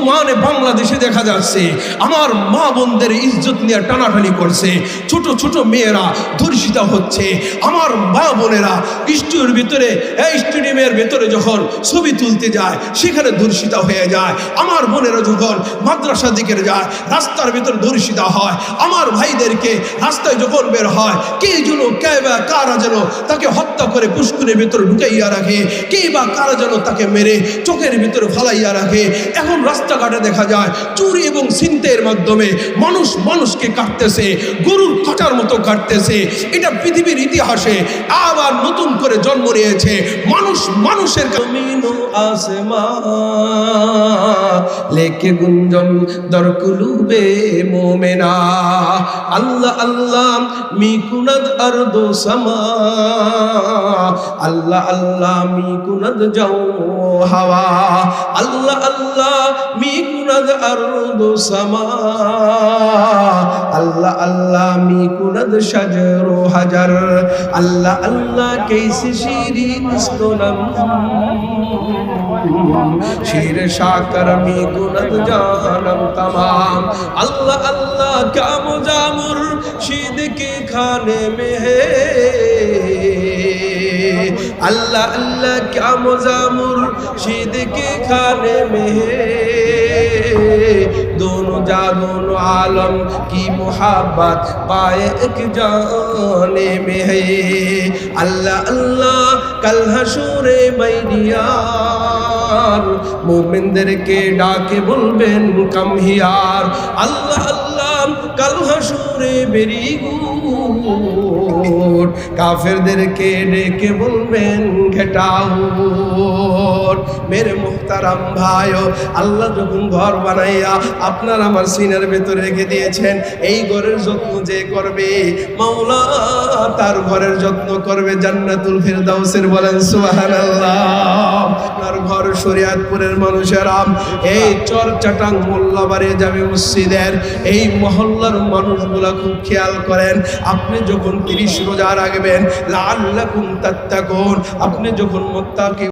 বর্তমানে বাংলাদেশে দেখা যাচ্ছে আমার মা বোনদের ইজ্জত নিয়ে টানাটানি করছে, ছোট ছোট মেয়েরা ধর্ষিতা হচ্ছে। আমার মা বোনেরা স্টেডিয়ামের ভিতরে যখন ছবি তুলতে যায় সেখানে ধর্ষিতা হয়ে যায়। আমার বোনেরা যখন মাদ্রাসা দিকে যায় রাস্তার ভিতরে ধর্ষিতা হয়। আমার ভাইদেরকে রাস্তায় যখন বের হয় কে যেন কারা যেন তাকে হত্যা করে পুষ্কুরের ভিতরে ঢুকাইয়া রাখে, কে বা কারা যেন তাকে মেরে চোখের ভিতরে ফালাইয়া রাখে। এখন রাস্তাঘাটে দেখা যায় চুরি এবং ছিনতাইয়ের মাধ্যমে মানুষ মানুষকে কাটতেছে, গরুর কাটার মতো কাটতেছে। এটা পৃথিবীর ইতিহাসে আবার নতুন করে জন্ম নিয়েছে। মানুষ মানুষের জমিনো আসমান লেকে গুঞ্জন দরকুলুবে মোমেনা আল্লাহ আল্লাহ মিকুনাদ আরদো সামা আল্লাহ আল্লাহ মিকুনাদ যাও হাওয়া আল্লাহ আল্লাহ মিকুনাদ আরদো সামা আল্লাহ আল্লাহ মিকুনাদ শাজরো হাজার আল্লাহ আল্লাহ कैसी शीरीन स्तोनम शीर शाकर मी गुनद जानम तमाम अल्लाह अल्लाह क्या मुजामुर शीद के खाने में है अल्लाह अल्लाह क्या मुजामुर शीद के खाने में है दोनों दोनों आलम की मोहब्बत पाए एक जाने में है अल्लाह अल्लाह कल हशूरे मैडियार मोमिनদেরকে ডাকে বলবেন কাম হিয়ার আল্লাহ আল্লাহ কাল হাসুরে বেরিগুট কাফেরদেরকে ডেকে বলবেন ঘেটাউট। মেরে মুহতারাম ভাইও আল্লাহ যখন ঘর বানাইয়া আপনার আমার সিনার ভেতরে রেখে দিয়েছেন, এই ঘরের যত্ন যে করবে মাওলা তার ঘরের যত্ন করবে জান্নাতুল ফিরদাউসের। বলেন সুবহানাল্লাহ। আপনার ঘর শরীয়তপুরের মানুষেরা এই চরচাটাং মোল্লাবাড়ি জামে মসজিদের এই মহল্লার মানুষগুলা খুব খেয়াল করেন। আপনি যখন 30 রোজা রাখবেন লাআল্লাকুম তাত্তাকুন, আপনি যখন মুত্তাকি